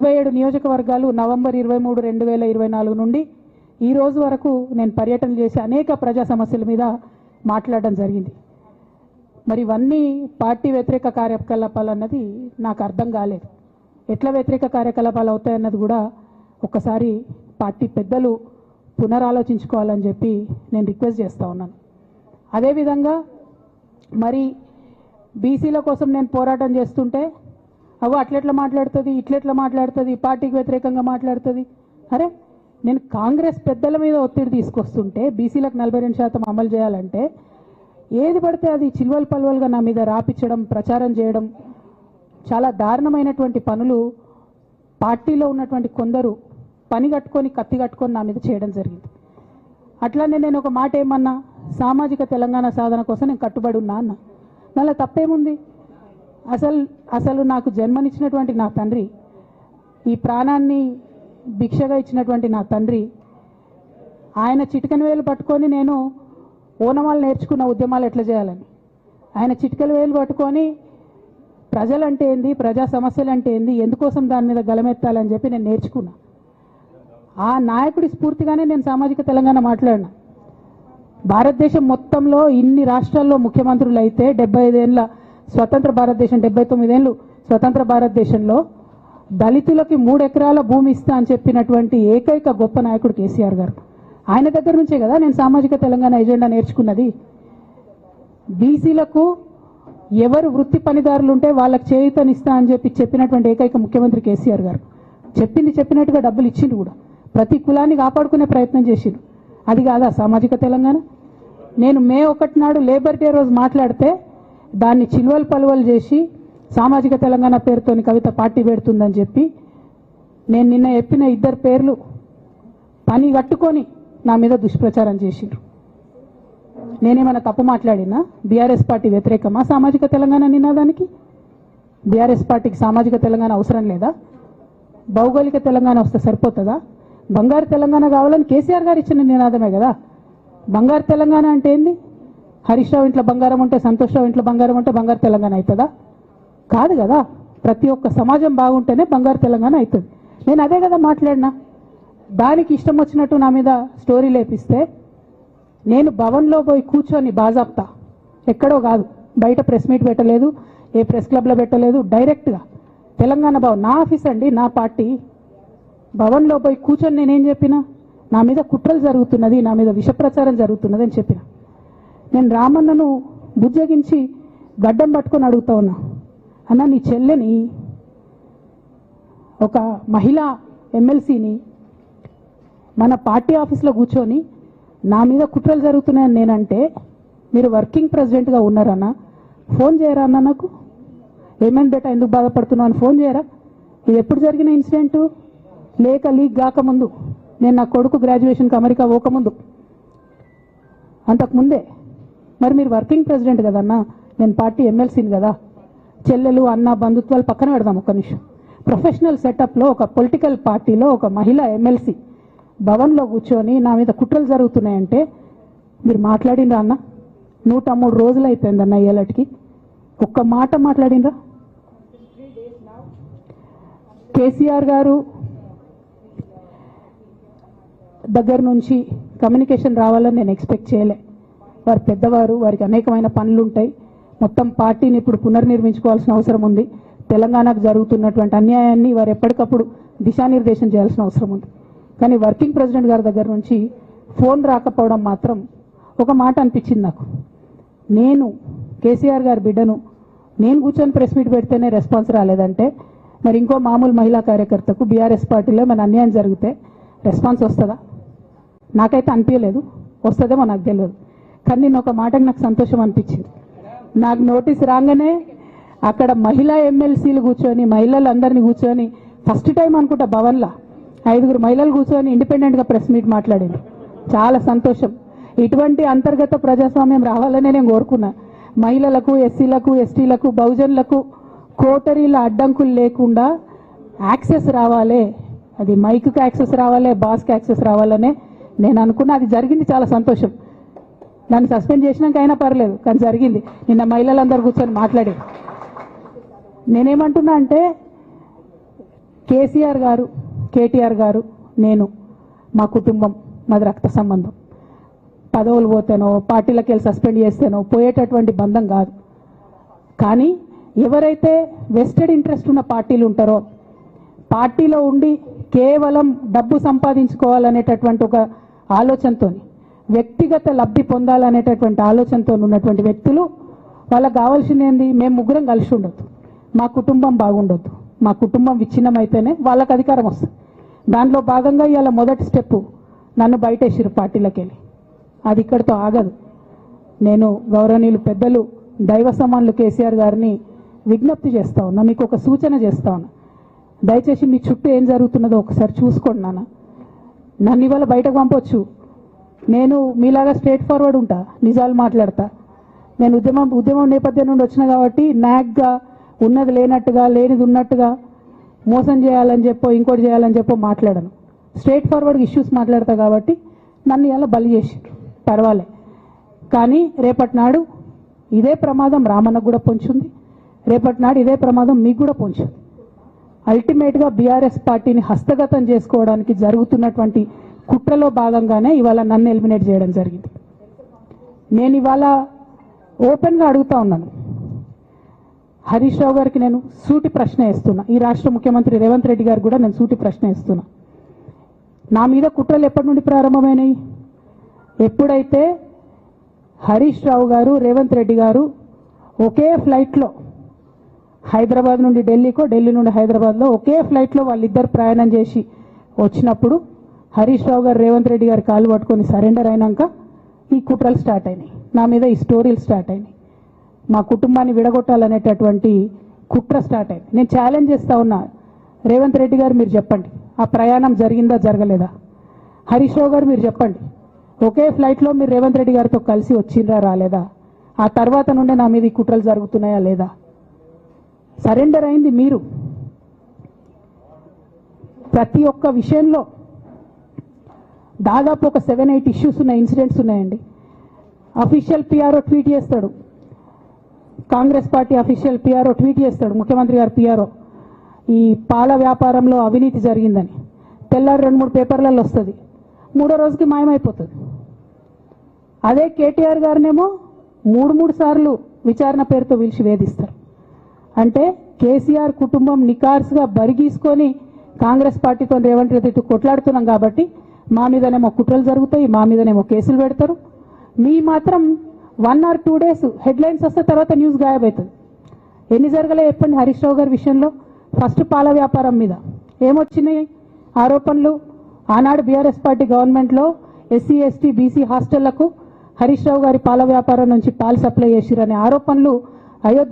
27 నియోజకవర్గాలు నవంబర్ 23, 2024 నుండి ఈ రోజు వరకు నేను పర్యటన చేసి అనేక ప్రజా సమస్యల మీద మాట్లాడడం జరిగింది. మరి ఇవన్నీ పార్టీ వ్యతిరేక కార్యకలాపాలు అన్నది నాకు అర్థం కాలేదు. ఎట్లా వ్యతిరేక కార్యకలాపాలు అవుతాయన్నది కూడా ఒక్కసారి పార్టీ పెద్దలు పునరాలోచించుకోవాలని చెప్పి నేను రిక్వెస్ట్ చేస్తూ ఉన్నాను. అదేవిధంగా మరి బీసీల కోసం నేను పోరాటం చేస్తుంటే అట్లెట్లా మాట్లాడుతుంది, ఇట్లెట్లా మాట్లాడుతుంది, పార్టీకి వ్యతిరేకంగా మాట్లాడుతుంది. అరే నేను కాంగ్రెస్ పెద్దల మీద ఒత్తిడి తీసుకొస్తుంటే బీసీలకు 42% అమలు చేయాలంటే ఏది పడితే అది చిల్వల్ పల్వల్గా నా మీద రాపించడం, ప్రచారం చేయడం, చాలా దారుణమైనటువంటి పనులు పార్టీలో ఉన్నటువంటి కొందరు పని కట్టుకొని కత్తి కట్టుకొని నా మీద చేయడం జరిగింది. అట్లానే నేను ఒక మాట ఏమన్నా, సామాజిక తెలంగాణ సాధన కోసం నేను కట్టుబడి ఉన్నా అన్న. దానిలో తప్పేముంది? అసలు నాకు జన్మనిచ్చినటువంటి నా తండ్రి, ఈ ప్రాణాన్ని భిక్షగా ఇచ్చినటువంటి నా తండ్రి, ఆయన చిటికెన వేలు పట్టుకొని నేను ఓనమాలు నేర్చుకున్న ఉద్యమాలు ఎట్లా చేయాలని, ఆయన చిటికెల వేలు పట్టుకొని ప్రజలంటే ఏంది, ప్రజా సమస్యలు అంటే ఏంది, ఎందుకోసం దాని మీద గలమెత్తాలని చెప్పి నేను నేర్చుకున్నా. ఆ నాయకుడి స్ఫూర్తిగానే నేను సామాజిక తెలంగాణ మాట్లాడినా. భారతదేశం మొత్తంలో ఇన్ని రాష్ట్రాల్లో ముఖ్యమంత్రులు అయితే 75 ఏళ్ళ స్వతంత్ర భారతదేశం, 79 ఏళ్ళు స్వతంత్ర భారతదేశంలో దళితులకి 3 ఎకరాల భూమి ఇస్తా అని చెప్పినటువంటి ఏకైక గొప్ప నాయకుడు కేసీఆర్ గారు. ఆయన దగ్గర నుంచే కదా నేను సామాజిక తెలంగాణ ఎజెండా నేర్చుకున్నది. బీసీలకు ఎవరు వృత్తి పనిదారులు ఉంటే వాళ్ళకి చేయూతనిస్తా అని చెప్పినటువంటి ఏకైక ముఖ్యమంత్రి కేసీఆర్ గారు. చెప్పినట్టుగా డబ్బులు ఇచ్చిండు కూడా, ప్రతి కులాన్ని కాపాడుకునే ప్రయత్నం చేసిండు. అది కాదా సామాజిక తెలంగాణ? నేను మే 1 నాడు లేబర్ డే రోజు మాట్లాడితే దాన్ని చిల్వల్ పలువలు చేసి సామాజిక తెలంగాణ పేరుతోని కవిత పార్టీ పెడుతుందని చెప్పి నేను నిన్న చెప్పిన 2 పేర్లు పని కట్టుకొని నా మీద దుష్ప్రచారం చేసిండ్రు. నేనేమైనా తప్పు మాట్లాడినా? బీఆర్ఎస్ పార్టీ వ్యతిరేకమా సామాజిక తెలంగాణ నినాదానికి? బీఆర్ఎస్ పార్టీకి సామాజిక తెలంగాణ అవసరం లేదా? భౌగోళిక తెలంగాణ వస్తే సరిపోతుందా? బంగారు తెలంగాణ కావాలని కేసీఆర్ గారు ఇచ్చిన నినాదమే కదా. బంగారు తెలంగాణ అంటే ఏంది? హరీష్ రావు ఇంట్లో బంగారం ఉంటే, సంతోష్ రావు ఇంట్లో బంగారం ఉంటే బంగారు తెలంగాణ అవుతుందా? కాదు కదా. ప్రతి ఒక్క సమాజం బాగుంటేనే బంగారు తెలంగాణ అవుతుంది. నేను అదే కదా మాట్లాడినా. దానికి ఇష్టం వచ్చినట్టు నా మీద స్టోరీ లేపిస్తే నేను భవన్లో పోయి కూర్చొని బాజాప్తా, ఎక్కడో కాదు, బయట ప్రెస్ మీట్ పెట్టలేదు, ఏ ప్రెస్ క్లబ్లో పెట్టలేదు, డైరెక్ట్గా తెలంగాణ భవన్ నా ఆఫీస్ అండి, నా పార్టీ భవన్లో పోయి కూర్చొని నేనేం చెప్పినా, నా మీద కుట్రలు జరుగుతున్నది, నా మీద విషప్రచారం జరుగుతున్నది అని చెప్పిన. నేను రామన్నను బుజ్జగించి గడ్డం పట్టుకొని అడుగుతా ఉన్నా, అన్న నీ చెల్లెని, ఒక మహిళా ఎమ్మెల్సీని మన పార్టీ ఆఫీస్లో కూర్చొని నా మీద కుట్రలు జరుగుతున్నాయని నేనంటే మీరు వర్కింగ్ ప్రెసిడెంట్గా ఉన్నారన్న, ఫోన్ చేయరా అన్న నాకు? ఏమైంది బేటా, ఎందుకు బాధపడుతున్నావు అని ఫోన్ చేయరా? ఇది ఎప్పుడు జరిగిన ఇన్సిడెంటు? లేక లీక్ కాకముందు, నేను నా కొడుకు గ్రాడ్యుయేషన్కి అమెరికా పోకముందు, అంతకుముందే. మరి మీరు వర్కింగ్ ప్రెసిడెంట్ కదన్నా, నేను పార్టీ ఎమ్మెల్సీని కదా. చెల్లెలు అన్న బంధుత్వాలు పక్కన పెడదాం ఒక్క నిమిషం. ప్రొఫెషనల్ సెటప్లో ఒక పొలిటికల్ పార్టీలో ఒక మహిళా ఎమ్మెల్సీ భవన్లో కూర్చొని నా మీద కుట్రలు జరుగుతున్నాయంటే మీరు మాట్లాడినరా అన్న? 103 రోజులు అయిపోయిందన్న ఏళ్ళకి, ఒక్క మాట మాట్లాడినరా? కేసీఆర్ గారు దగ్గర నుంచి కమ్యూనికేషన్ రావాలని నేను ఎక్స్పెక్ట్ చేయలే. వారు పెద్దవారు, వారికి అనేకమైన పనులు ఉంటాయి. మొత్తం పార్టీని ఇప్పుడు పునర్నిర్మించుకోవాల్సిన అవసరం ఉంది. తెలంగాణకు జరుగుతున్నటువంటి అన్యాయాన్ని వారు ఎప్పటికప్పుడు దిశానిర్దేశం చేయాల్సిన అవసరం ఉంది. కానీ వర్కింగ్ ప్రెసిడెంట్ గారి దగ్గర నుంచి ఫోన్ రాకపోవడం మాత్రం ఒక మాట అనిపించింది నాకు. నేను కేసీఆర్ గారి బిడ్డను, నేను కూర్చొని ప్రెస్ మీట్ పెడితేనే రెస్పాన్స్ రాలేదంటే మరి ఇంకో మామూలు మహిళా కార్యకర్తకు బీఆర్ఎస్ పార్టీలో మన అన్యాయం జరిగితే రెస్పాన్స్ వస్తుందా? నాకైతే అనిపించలేదు. వస్తుందేమో నాకు తెలియదు. కానీ నేను ఒక మాటకు నాకు సంతోషం అనిపించింది. నాకు నోటీస్ రాగానే అక్కడ మహిళా ఎమ్మెల్సీలు కూర్చొని, మహిళలందరినీ కూర్చొని, ఫస్ట్ టైం అనుకుంటా భవన్లో 5 మహిళలు కూర్చొని ఇండిపెండెంట్గా ప్రెస్ మీట్ మాట్లాడింది. చాలా సంతోషం. ఇటువంటి అంతర్గత ప్రజాస్వామ్యం రావాలనే నేను కోరుకున్నా. మహిళలకు, ఎస్సీలకు, ఎస్టీలకు, బహుజనులకు కోటరీల అడ్డంకులు లేకుండా యాక్సెస్ రావాలి. అది మైక్కి యాక్సెస్ రావాలి, బాస్కి యాక్సెస్ రావాలనే నేను అనుకున్నా. అది జరిగింది, చాలా సంతోషం. నన్ను సస్పెండ్ చేసినాక అయినా పర్లేదు, కానీ జరిగింది. నిన్న మహిళలందరూ కూర్చొని మాట్లాడారు. నేనేమంటున్నా అంటే కేసీఆర్ గారు, కేటీఆర్ గారు, నేను, మా కుటుంబం, మాది రక్త సంబంధం. పదవులు పోతేనో పార్టీలకు వెళ్ళి సస్పెండ్ చేస్తేనో పోయేటటువంటి బంధం కాదు. కానీ ఎవరైతే వెస్టెడ్ ఇంట్రెస్ట్ ఉన్న పార్టీలు ఉంటారో, పార్టీలో ఉండి కేవలం డబ్బు సంపాదించుకోవాలనేటటువంటి ఒక ఆలోచనతో, వ్యక్తిగత లబ్ధి పొందాలనేటటువంటి ఆలోచనతో ఉన్నటువంటి వ్యక్తులు, వాళ్ళకి కావాల్సింది ఏంది? మేము ముగ్గురం కలిసి ఉండొద్దు, మా కుటుంబం బాగుండొద్దు, మా కుటుంబం విచ్ఛిన్నమైతేనే వాళ్ళకి అధికారం వస్తుంది. దాంట్లో భాగంగా ఇవాళ మొదటి స్టెప్ నన్ను బయటేసిరు పార్టీలకు వెళ్ళి. అది ఇక్కడితో ఆగదు. నేను గౌరవనీయులు పెద్దలు దైవ సమానులు కేసీఆర్ గారిని విజ్ఞప్తి చేస్తా ఉన్నా, మీకు ఒక సూచన చేస్తా ఉన్నా. దయచేసి మీ చుట్టూ ఏం జరుగుతున్నదో ఒకసారి చూసుకోండి నాన్న. నన్ను ఇవాళ బయటకు పంపొచ్చు, నేను మీలాగా స్ట్రేట్ ఫార్వర్డ్ ఉంటా, నిజాలు మాట్లాడతా. నేను ఉద్యమం నేపథ్యం నుండి వచ్చిన కాబట్టి నాగ్గా ఉన్నది లేనట్టుగా, లేనిది ఉన్నట్టుగా, మోసం చేయాలని చెప్పో ఇంకోటి చేయాలని చెప్పో మాట్లాడను. స్ట్రేట్ ఫార్వర్డ్ ఇష్యూస్ మాట్లాడతా కాబట్టి నన్ను ఇలా బలి చేసి పర్వాలే. కానీ రేపటి నాడు ఇదే ప్రమాదం రామన్నకు కూడా పొంచుంది, రేపటి నాడు ఇదే ప్రమాదం మీకు కూడా పొంచుంది. అల్టిమేట్గా బీఆర్ఎస్ పార్టీని హస్తగతం చేసుకోవడానికి జరుగుతున్నటువంటి కుట్రలో భాగంగానే ఇవాళ నన్ను ఎలిమినేట్ చేయడం జరిగింది. నేను ఇవాళ ఓపెన్గా అడుగుతా ఉన్నాను, హరీష్ రావు గారికి నేను సూటి ప్రశ్న వేస్తున్నా, ఈ రాష్ట్ర ముఖ్యమంత్రి రేవంత్ రెడ్డి గారు కూడా నేను సూటి ప్రశ్న వేస్తున్నా. నా మీద కుట్రలు ఎప్పటి నుండి ప్రారంభమైనాయి? ఎప్పుడైతే హరీష్ రావు గారు, రేవంత్ రెడ్డి గారు ఒకే ఫ్లైట్లో హైదరాబాద్ నుండి ఢిల్లీకో, ఢిల్లీ నుండి హైదరాబాద్లో ఒకే ఫ్లైట్లో వాళ్ళిద్దరు ప్రయాణం చేసి వచ్చినప్పుడు హరీష్ రావు గారు రేవంత్ రెడ్డి గారు కాలు పట్టుకొని సరెండర్ అయినాక ఈ కుట్రలు స్టార్ట్ అయినాయి, నా మీద ఈ స్టోరీలు స్టార్ట్ అయినాయి, మా కుటుంబాన్ని విడగొట్టాలనేటటువంటి కుట్ర స్టార్ట్ అయింది. నేను ఛాలెంజ్ చేస్తా ఉన్నా, రేవంత్ రెడ్డి గారు మీరు చెప్పండి, ఆ ప్రయాణం జరిగిందా జరగలేదా? హరీష్ రావు గారు మీరు చెప్పండి, ఒకే ఫ్లైట్లో మీరు రేవంత్ రెడ్డి గారితో కలిసి వచ్చిండ్రా రాలేదా? ఆ తర్వాత నుండే నా మీద ఈ కుట్రలు జరుగుతున్నాయా లేదా? సరెండర్ అయింది మీరు. ప్రతి ఒక్క విషయంలో దాదాపు ఒక 7-8 ఇష్యూస్ ఉన్నాయి, ఇన్సిడెంట్స్ ఉన్నాయండి. అఫీషియల్ పిఆర్ఓ ట్వీట్ చేస్తాడు, Congress party official PRO tweet చేస్తాడు, ముఖ్యమంత్రి గారు పిఆర్ఓ, ఈ పాల వ్యాపారంలో అవినీతి జరిగిందని. తెల్లారి 2-3 పేపర్లలో వస్తుంది, 3వ రోజుకి మాయమైపోతుంది. అదే కేటీఆర్ గారినేమో 3 సార్లు విచారణ పేరుతో పిలిచి వేధిస్తారు. అంటే కేసీఆర్ కుటుంబం నికార్స్గా బరిగీసుకొని కాంగ్రెస్ పార్టీతో రేవంత్ రెడ్డి కొట్లాడుతున్నాం కాబట్టి మా మీదనేమో కుట్రలు జరుగుతాయి, మా మీదనేమో కేసులు పెడతారు. మీ మాత్రం 1 or 2 days హెడ్లైన్స్ వస్తే తర్వాత న్యూస్ గాయబవుతుంది. ఎన్ని జరగలే చెప్పండి హరీష్ రావు గారి విషయంలో? ఫస్ట్ పాల వ్యాపారం మీద ఏమొచ్చినాయి ఆరోపణలు? ఆనాడు బీఆర్ఎస్ పార్టీ గవర్నమెంట్లో SC ST BC హాస్టళ్లకు Harish Rao గారి పాల వ్యాపారం నుంచి పాలు సప్లై చేసిరనే ఆరోపణలు అయోధ్య